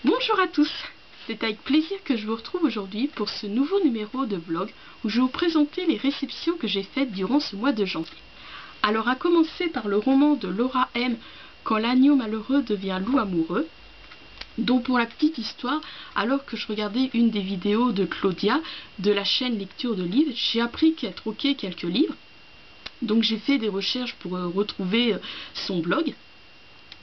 Bonjour à tous, c'est avec plaisir que je vous retrouve aujourd'hui pour ce nouveau numéro de vlog où je vais vous présenter les réceptions que j'ai faites durant ce mois de janvier. Alors à commencer par le roman de Laura M, Quand l'agneau malheureux devient loup amoureux. Donc pour la petite histoire, alors que je regardais une des vidéos de Claudia de la chaîne Lecture de livres, j'ai appris qu'elle troquait quelques livres. Donc j'ai fait des recherches pour retrouver son blog.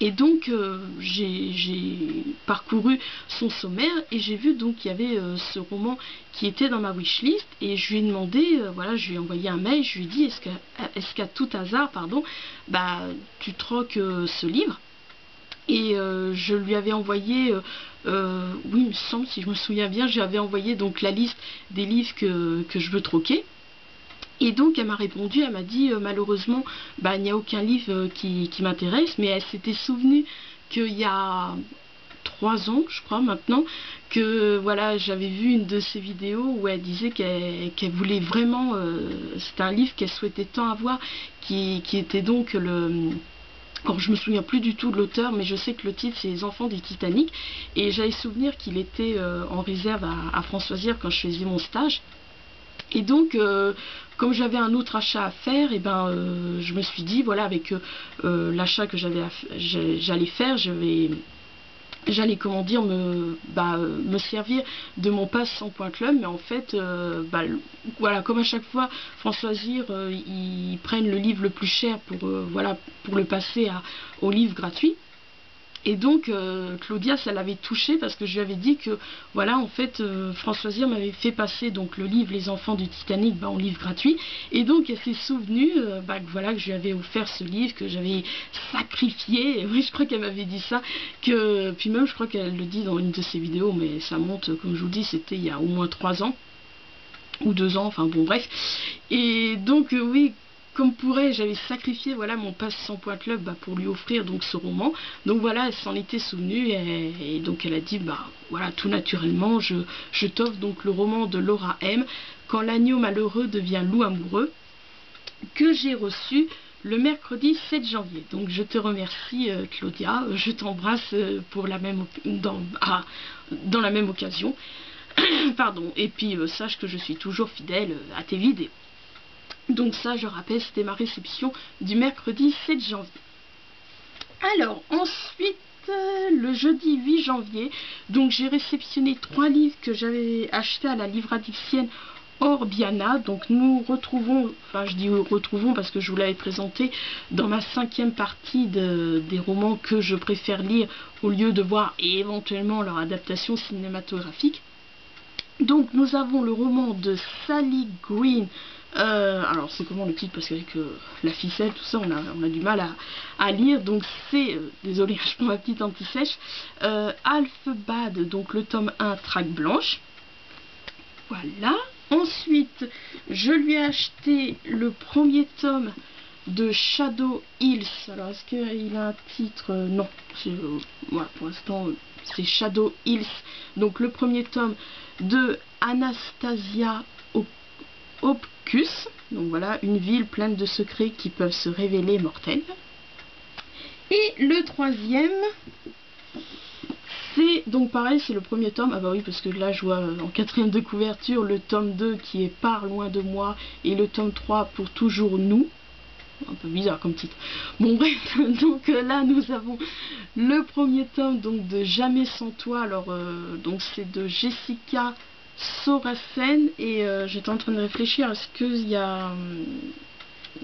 Et donc j'ai parcouru son sommaire et j'ai vu donc qu'il y avait ce roman qui était dans ma wishlist et je lui ai demandé, voilà, je lui ai envoyé un mail, je lui ai dit est-ce qu'à tout hasard, pardon, tu troques ce livre? Et je lui avais envoyé, oui il me semble, si je me souviens bien, j'avais envoyé donc la liste des livres que je veux troquer. Et donc elle m'a répondu, elle m'a dit malheureusement il n'y a aucun livre qui m'intéresse, mais elle s'était souvenue qu'il y a 3 ans je crois maintenant, que voilà, j'avais vu une de ses vidéos où elle disait qu'elle voulait vraiment, c'était un livre qu'elle souhaitait tant avoir, qui était donc le... Alors, je me souviens plus du tout de l'auteur, mais je sais que le titre c'est Les Enfants du Titanic, et j'avais souvenir qu'il était en réserve à Françoisière quand je faisais mon stage. Et donc, comme j'avais un autre achat à faire, et je me suis dit, voilà, avec l'achat que j'allais faire, j'allais comment dire me servir de mon pass 100 points club, mais en fait voilà, comme à chaque fois Françoisir ils prennent le livre le plus cher pour voilà, pour le passer au livre gratuit. Et donc Claudia, ça l'avait touchée parce que je lui avais dit que voilà, en fait Françoisir m'avait fait passer donc le livre Les Enfants du Titanic en livre gratuit, et donc elle s'est souvenue que voilà, que je lui avais offert ce livre, que j'avais sacrifié. Et oui, je crois qu'elle m'avait dit ça, que puis même je crois qu'elle le dit dans une de ses vidéos, mais ça monte, comme je vous dis, c'était il y a au moins 3 ans ou 2 ans, enfin bon bref. Et donc oui, comme pourrait, j'avais sacrifié voilà mon pass 100 points club pour lui offrir donc ce roman. Donc voilà, elle s'en était souvenue et donc elle a dit voilà, tout naturellement je t'offre donc le roman de Laura M, Quand l'agneau malheureux devient loup amoureux, que j'ai reçu le mercredi 7 janvier. Donc je te remercie Claudia, je t'embrasse pour dans la même occasion. Pardon. Et puis sache que je suis toujours fidèle à tes vidéos. Donc ça, je rappelle, c'était ma réception du mercredi 7 janvier. Alors, ensuite, le jeudi 8 janvier, donc j'ai réceptionné 3 livres que j'avais achetés à la livradicienne Orbiana. Donc nous retrouvons, enfin je dis retrouvons parce que je vous l'avais présenté dans ma 5e partie des romans que je préfère lire au lieu de voir éventuellement leur adaptation cinématographique. Donc nous avons le roman de Sally Green. Alors c'est comment le titre, parce qu'avec la ficelle, tout ça, on a du mal à lire. Donc c'est, désolé, je prends ma petite anti-sèche, Alphebad, donc le tome 1, traque blanche. Voilà. Ensuite, je lui ai acheté le premier tome de Shadow Hills. Alors est-ce qu'il a un titre? Non. Voilà, pour l'instant c'est Shadow Hills. Donc le premier tome de Anastasia Opkus. Donc voilà, une ville pleine de secrets qui peuvent se révéler mortels. Et le troisième, c'est donc pareil, c'est le premier tome. Ah bah oui, parce que là je vois en 4e de couverture le tome 2 qui est Par loin de moi, et le tome 3 Pour toujours nous. Un peu bizarre comme titre. Bon bref, donc là nous avons le premier tome donc de Jamais sans toi. Alors donc c'est de Jessica Sorensen, et j'étais en train de réfléchir, est-ce qu'il y a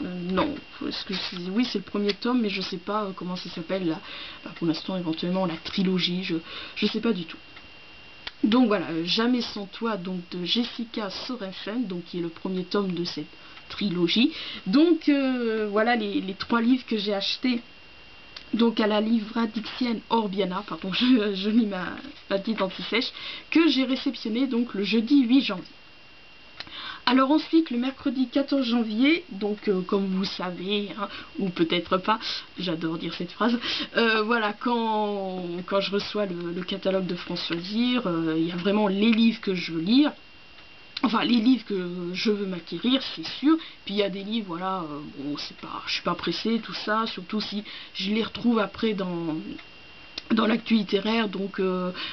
non, oui c'est le premier tome, mais je sais pas comment ça s'appelle là. Pour l'instant éventuellement la trilogie, je sais pas du tout. Donc voilà, Jamais sans toi, donc de Jessica Sorensen, donc qui est le premier tome de cette trilogie. Donc voilà les 3 livres que j'ai achetés donc à la livradicienne Orbiana, pardon, je lis ma petite anti-sèche, que j'ai réceptionné donc le jeudi 8 janvier. Alors ensuite, le mercredi 14 janvier, donc comme vous savez, hein, ou peut-être pas, j'adore dire cette phrase, voilà, quand je reçois le catalogue de Françoisir, il y a vraiment les livres que je veux lire. Enfin, les livres que je veux m'acquérir, c'est sûr. Puis il y a des livres, voilà, bon, c'est pas, je suis pas pressée, tout ça, surtout si je les retrouve après dans l'actu littéraire, donc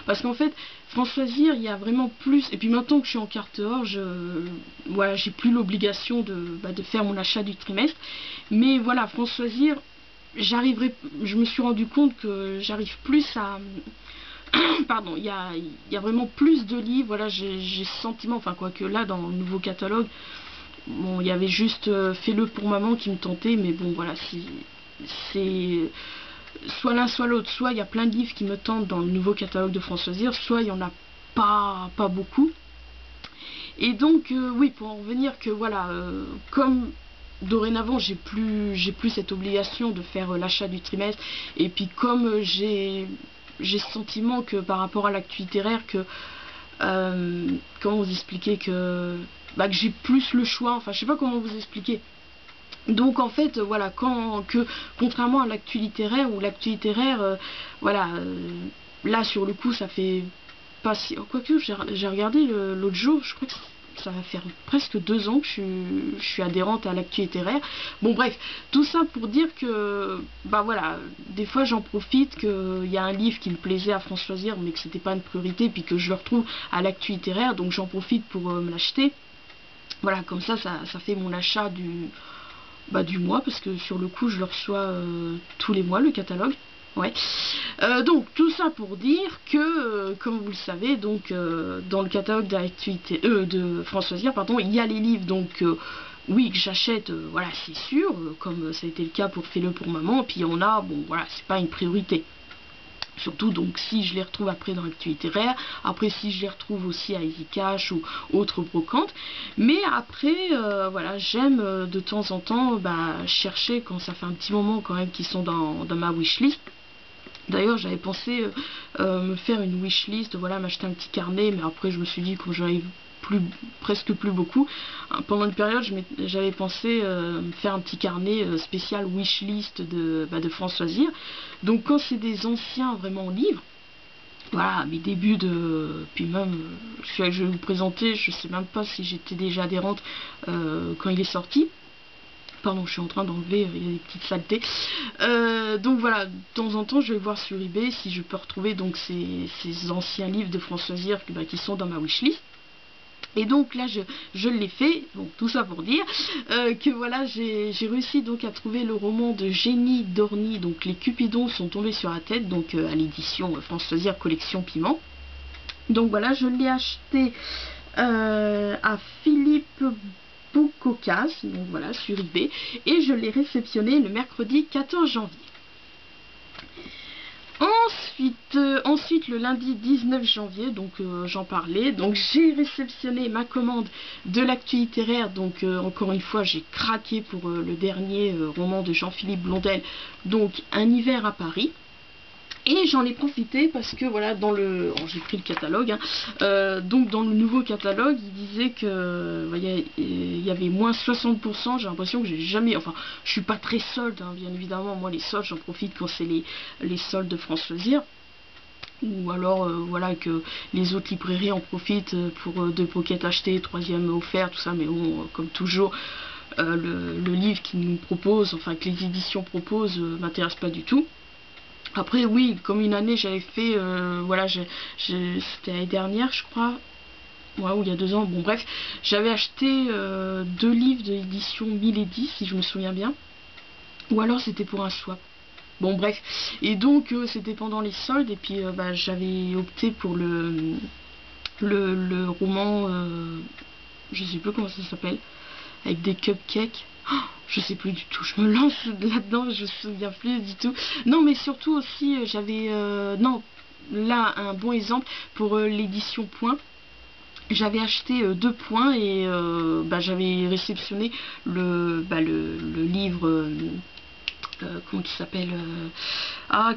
parce qu'en fait France Loisirs, il y a vraiment plus, et puis maintenant que je suis en carte or, voilà, j'ai plus l'obligation de faire mon achat du trimestre, mais voilà, France Loisirs, je me suis rendu compte que j'arrive plus à pardon, il y a vraiment plus de livres, voilà, j'ai ce sentiment, enfin quoique là dans le nouveau catalogue, bon, il y avait juste Fais-le pour maman qui me tentait, mais bon voilà, c'est soit l'un soit l'autre, soit il y a plein de livres qui me tentent dans le nouveau catalogue de France Loisirs, soit il y en a pas beaucoup. Et donc oui, pour en revenir que voilà, comme dorénavant j'ai plus cette obligation de faire l'achat du trimestre, et puis comme j'ai ce sentiment que par rapport à l'actu littéraire que comment vous expliquer que j'ai plus le choix, enfin je sais pas comment vous expliquer. Donc en fait voilà, contrairement à l'actu littéraire, où l'actu littéraire voilà, là sur le coup ça fait pas si, quoique j'ai regardé l'autre jour, je crois que ça va faire presque 2 ans que je suis adhérente à l'actu littéraire. Bon bref, tout ça pour dire que voilà, des fois j'en profite qu'il y a un livre qui me plaisait à France Loisirs mais que c'était pas une priorité, puis que je le retrouve à l'actu littéraire, donc j'en profite pour me l'acheter. Voilà, comme ça fait mon achat du mois, parce que sur le coup je le reçois tous les mois, le catalogue. Ouais. Donc tout ça pour dire que, comme vous le savez, donc dans le catalogue de France Loisirs, pardon, il y a les livres, donc oui, que j'achète, voilà, c'est sûr, comme ça a été le cas pour Fais-le pour maman, puis on a, bon voilà, c'est pas une priorité. Surtout donc si je les retrouve après dans l'actu littéraire, après si je les retrouve aussi à Easy Cash ou autres brocantes. Mais après voilà, j'aime de temps en temps chercher, quand ça fait un petit moment quand même qu'ils sont dans ma wishlist. D'ailleurs j'avais pensé me faire une wishlist, voilà, m'acheter un petit carnet, mais après je me suis dit, comme j'en avais presque plus beaucoup, pendant une période j'avais pensé me faire un petit carnet spécial wishlist de France Loisirs. Donc quand c'est des anciens vraiment livres, voilà, mes débuts puis même celui que je vais vous présenter, je sais même pas si j'étais déjà adhérente quand il est sorti. Pardon, je suis en train d'enlever, il y a des petites saletés. Donc voilà, de temps en temps, je vais voir sur eBay si je peux retrouver donc ces anciens livres de France Loisirs qui sont dans ma wishlist. Et donc là je l'ai fait, donc tout ça pour dire que voilà, j'ai réussi donc à trouver le roman de Jenny Dorny, donc Les Cupidons sont tombés sur la tête, donc à l'édition France Loisirs collection Piment. Donc voilà, je l'ai acheté à Philippe Boucocas, donc voilà, sur eBay, et je l'ai réceptionné le mercredi 14 janvier. Ensuite, le lundi 19 janvier, donc j'en parlais, donc j'ai réceptionné ma commande de l'actu littéraire, donc encore une fois j'ai craqué pour le dernier roman de Jean-Philippe Blondel, donc Un hiver à Paris. Et j'en ai profité parce que voilà, j'ai pris le catalogue, donc dans le nouveau catalogue il disait que il y avait moins 60%. J'ai l'impression que j'ai jamais, enfin je suis pas très solde, bien évidemment, moi les soldes j'en profite quand c'est les soldes de France Loisirs, ou alors voilà, que les autres librairies en profitent pour 2 pockets achetés, 3e offert, tout ça, mais bon, comme toujours le livre qu'ils nous proposent, enfin que les éditions proposent, m'intéresse pas du tout. Après oui, comme une année j'avais fait, voilà, c'était l'année dernière je crois, ouais, ou il y a 2 ans, bon bref, j'avais acheté 2 livres de l'édition 1010 si je me souviens bien, ou alors c'était pour un swap. Bon bref, et donc c'était pendant les soldes, et puis j'avais opté pour le roman, je sais plus comment ça s'appelle, avec des cupcakes. Oh, je sais plus du tout, je me lance là-dedans, je me souviens plus du tout. Non, mais surtout aussi, j'avais... non, là, un bon exemple pour l'édition Point. J'avais acheté 2 points et j'avais réceptionné le livre... comment il s'appelle,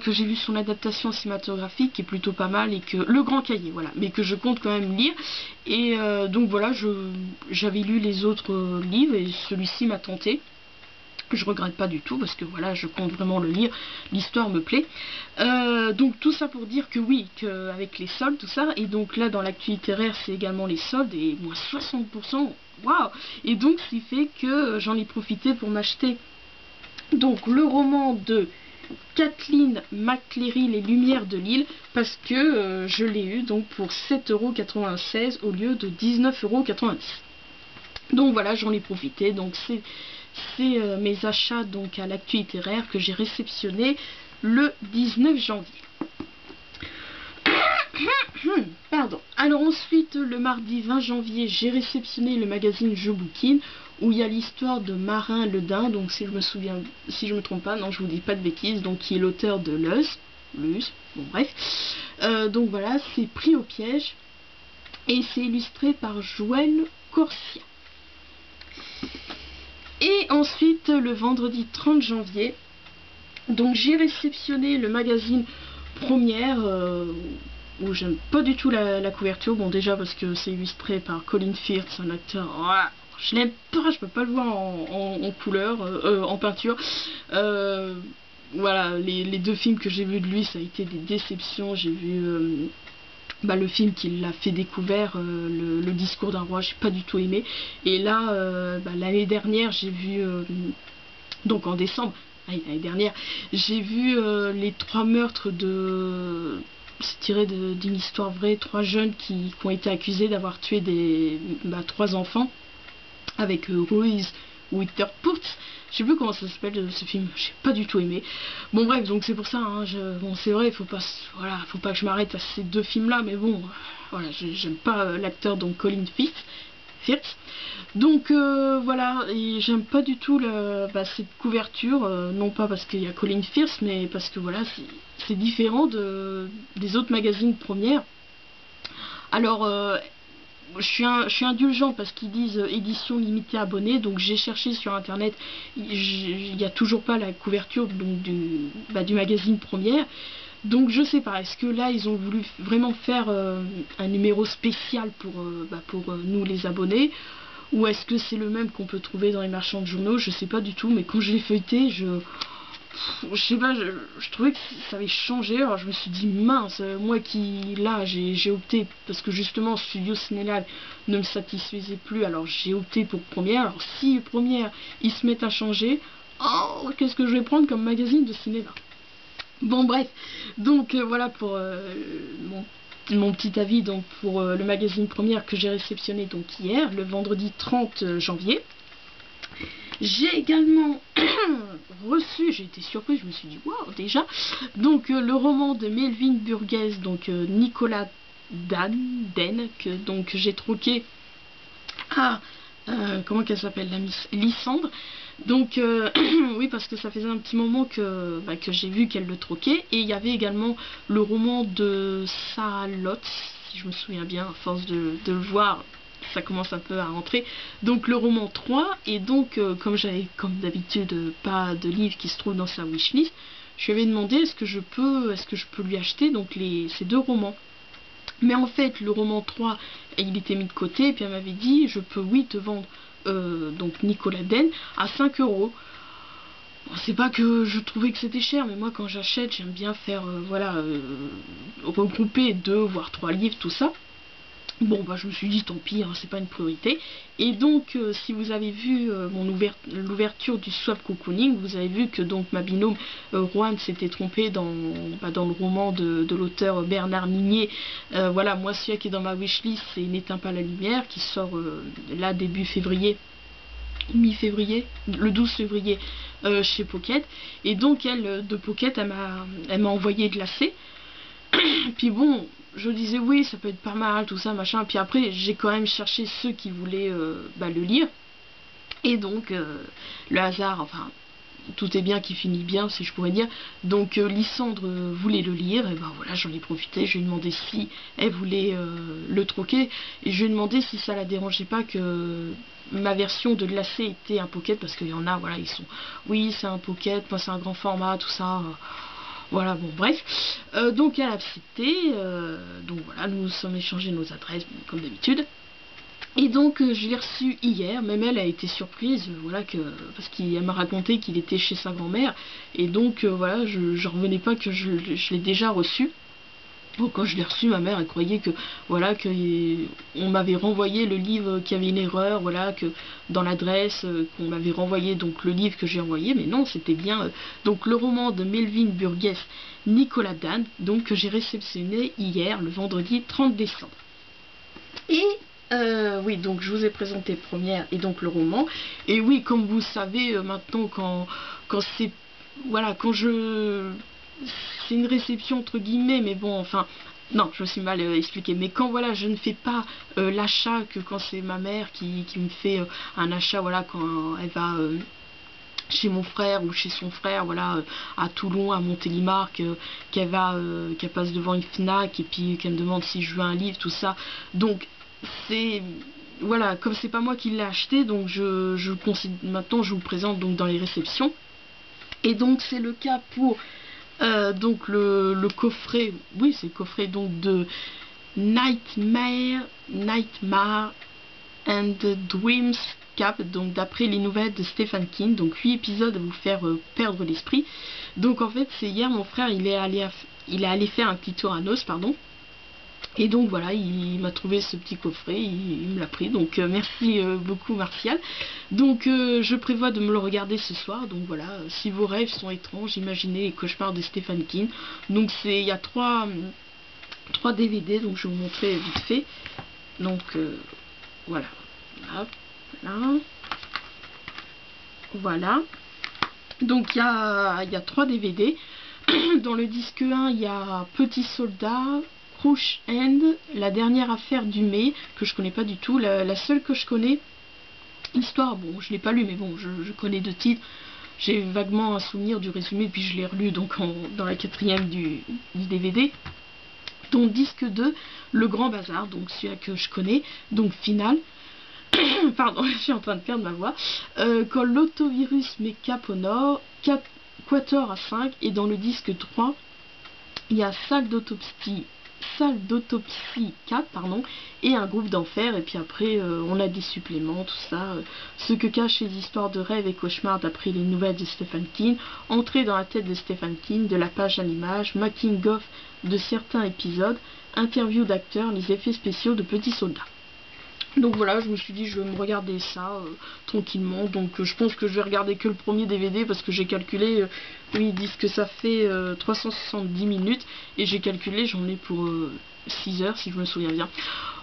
que j'ai vu son adaptation cinématographique qui est plutôt pas mal, et que le Grand Cahier, voilà, mais que je compte quand même lire. Et donc voilà, j'avais lu les autres livres et celui-ci m'a tenté. Je regrette pas du tout parce que voilà, je compte vraiment le lire, l'histoire me plaît. Donc tout ça pour dire que oui, avec les soldes, tout ça, et donc là dans l'actu littéraire c'est également les soldes, et moins 60%, waouh. Et donc ce qui fait que j'en ai profité pour m'acheter donc le roman de Kathleen McCleary, Les Lumières de l'île, parce que je l'ai eu donc pour 7,96 € au lieu de 19,90 €. Donc voilà, j'en ai profité. Donc c'est mes achats donc à l'actu littéraire que j'ai réceptionné le 19 janvier. Pardon. Alors ensuite, le mardi 20 janvier, j'ai réceptionné le magazine Je Bouquine, où il y a l'histoire de Marin Le Dain, donc si je me trompe pas, non, je vous dis pas de bêtises, donc qui est l'auteur de Luz, bon bref. Donc voilà, c'est Pris au piège, et c'est illustré par Joël Corsia. Et ensuite, le vendredi 30 janvier, donc j'ai réceptionné le magazine Première, où j'aime pas du tout la couverture. Bon, déjà parce que c'est illustré par Colin Firth, un acteur, je l'aime pas, je peux pas le voir en couleur, en peinture. Voilà, les deux films que j'ai vus de lui, ça a été des déceptions. J'ai vu le film qui l'a fait découvrir, le discours d'un roi, j'ai pas du tout aimé. Et là, l'année dernière, j'ai vu, donc en décembre, l'année dernière, j'ai vu les 3 meurtres de... C'est tiré d'une histoire vraie, 3 jeunes qui ont été accusés d'avoir tué 3 enfants, avec Reese Witherspoon. Je sais plus comment ça s'appelle ce film, j'ai pas du tout aimé. Bon bref, donc c'est pour ça, hein, bon c'est vrai, faut pas que je m'arrête à ces 2 films là, mais bon, voilà, j'aime pas l'acteur, donc Colin Firth. Donc voilà, et j'aime pas du tout cette couverture, non pas parce qu'il y a Colin Firth, mais parce que voilà, c'est différent des autres magazines Première. Alors je suis indulgente parce qu'ils disent édition limitée abonnés, donc j'ai cherché sur internet, il n'y a toujours pas la couverture donc du magazine Première. Donc je sais pas, est-ce que là ils ont voulu vraiment faire un numéro spécial pour nous les abonnés, ou est-ce que c'est le même qu'on peut trouver dans les marchands de journaux? Je sais pas du tout, mais quand je l'ai feuilleté, je sais pas, je trouvais que ça avait changé. Alors je me suis dit mince, moi qui là j'ai opté parce que justement Studio Cinéland ne me satisfaisait plus, alors j'ai opté pour Première. Alors si Première ils se mettent à changer, oh qu'est-ce que je vais prendre comme magazine de cinéma? Bon bref, donc voilà pour mon petit avis donc pour le magazine Première que j'ai réceptionné donc hier, le vendredi 30 janvier. J'ai également reçu, j'ai été surprise, je me suis dit waouh déjà, donc le roman de Melvin Burgess, donc Nicolas Den, que donc j'ai troqué à comment qu'elle s'appelle, la Miss Lysandre. Donc oui, parce que ça faisait un petit moment que j'ai vu qu'elle le troquait. Et il y avait également le roman de Sarah Lotz, si je me souviens bien, à force de le voir, ça commence un peu à rentrer. Donc le roman 3, et donc comme j'avais comme d'habitude pas de livre qui se trouve dans sa wishlist, je lui avais demandé est-ce que je peux lui acheter donc ces 2 romans. Mais en fait le roman 3 il était mis de côté, et puis elle m'avait dit je peux oui te vendre donc Nicolas Den à 5 €. Bon, c'est pas que je trouvais que c'était cher, mais moi quand j'achète j'aime bien faire regrouper 2 voire 3 livres, tout ça. Bon je me suis dit tant pis, hein, c'est pas une priorité. Et donc si vous avez vu l'ouverture du Swap Cocooning, vous avez vu que donc ma binôme Roanne s'était trompée dans le roman de l'auteur Bernard Minier. Voilà, moi celui qui est dans ma wishlist c'est N'éteins pas la lumière, qui sort là début février, mi-février, le 12 février chez Pocket. Et donc elle de Pocket elle m'a envoyé glacé. Puis bon, je disais oui ça peut être pas mal tout ça machin, puis après j'ai quand même cherché ceux qui voulaient le lire, et donc le hasard, enfin tout est bien qui finit bien si je pourrais dire. Donc Lysandre voulait le lire, et ben voilà, j'en ai profité, je lui ai demandé si elle voulait le troquer, et je lui ai demandé si ça la dérangeait pas que ma version de glacé était un pocket, parce qu'il y en a, voilà, ils sont oui c'est un pocket, moi c'est un grand format, tout ça. Voilà, bon bref, donc elle a accepté, donc voilà, nous nous sommes échangés nos adresses comme d'habitude. Et donc je l'ai reçu hier, même elle a été surprise, voilà, parce qu'elle m'a raconté qu'il était chez sa grand-mère, et donc voilà, je revenais pas que je l'ai déjà reçu. Bon, quand je l'ai reçu, ma mère, elle croyait que, voilà, que on m'avait renvoyé le livre, qu'il y avait une erreur, voilà, que dans l'adresse, qu'on m'avait renvoyé donc le livre que j'ai envoyé, mais non, c'était bien donc le roman de Melvin Burgess, Nicolas Dan, donc que j'ai réceptionné hier, le vendredi 30 décembre. Et oui, donc je vous ai présenté première et donc le roman. Et oui, comme vous savez maintenant, quand c'est, voilà, quand je, c'est une réception entre guillemets, mais bon, enfin, non, je me suis mal expliqué. Mais quand voilà, je ne fais pas l'achat, que quand c'est ma mère qui me fait un achat, voilà, quand elle va chez mon frère ou chez son frère, voilà, à Toulon, à Montélimar, qu'elle passe devant une Fnac et puis qu'elle me demande si je veux un livre, tout ça. Donc c'est, voilà, comme c'est pas moi qui l'ai acheté, donc je considère, maintenant je vous le présente donc dans les réceptions. Et donc c'est le cas pour donc le coffret, oui c'est le coffret donc de Nightmare and Dreams Cap, donc d'après les nouvelles de Stephen King, donc 8 épisodes à vous faire perdre l'esprit. Donc en fait c'est hier mon frère il est allé faire un petit tour à Nos, pardon. Et donc voilà, il m'a trouvé ce petit coffret, il me l'a pris, donc merci beaucoup Martial. Donc je prévois de me le regarder ce soir, donc voilà, si vos rêves sont étranges, imaginez les cauchemars de Stephen King. Donc il y a 3 DVD, donc je vais vous montrer vite fait. Donc voilà, hop, là, voilà. Donc il y a 3 DVD. Dans le disque 1, il y a Petit Soldat, Crush End, La dernière affaire du mai, que je connais pas du tout, la seule que je connais, Histoire, bon je l'ai pas lu mais bon je connais 2 titres, j'ai vaguement un souvenir du résumé puis je l'ai relu donc dans la 4e du DVD. Donc disque 2, Le Grand Bazar, donc celui-là que je connais, donc Final. Pardon, je suis en train de perdre ma voix. Quand l'autovirus met cap au nord, Quator à 5, et dans le disque 3, il y a Salle d'autopsie 4, pardon, et un groupe d'enfer, et puis après on a des suppléments, tout ça, ce que cachent les histoires de rêves et cauchemars d'après les nouvelles de Stephen King, entrée dans la tête de Stephen King, de la page à l'image, making of de certains épisodes, interview d'acteurs, les effets spéciaux de Petits Soldats. Donc voilà, je me suis dit je vais me regarder ça tranquillement, donc je pense que je vais regarder que le premier DVD parce que j'ai calculé, oui ils disent que ça fait 370 minutes et j'ai calculé j'en ai pour 6 heures si je me souviens bien.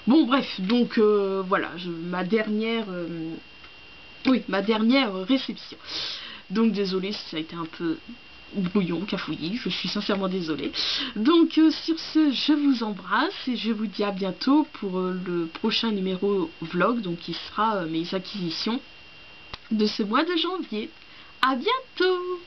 Bon bref, donc voilà, ma dernière réception. Donc désolé si ça a été un peu brouillon, cafouillis, je suis sincèrement désolée. Donc sur ce, je vous embrasse et je vous dis à bientôt pour le prochain numéro vlog, donc qui sera mes acquisitions de ce mois de janvier. À bientôt!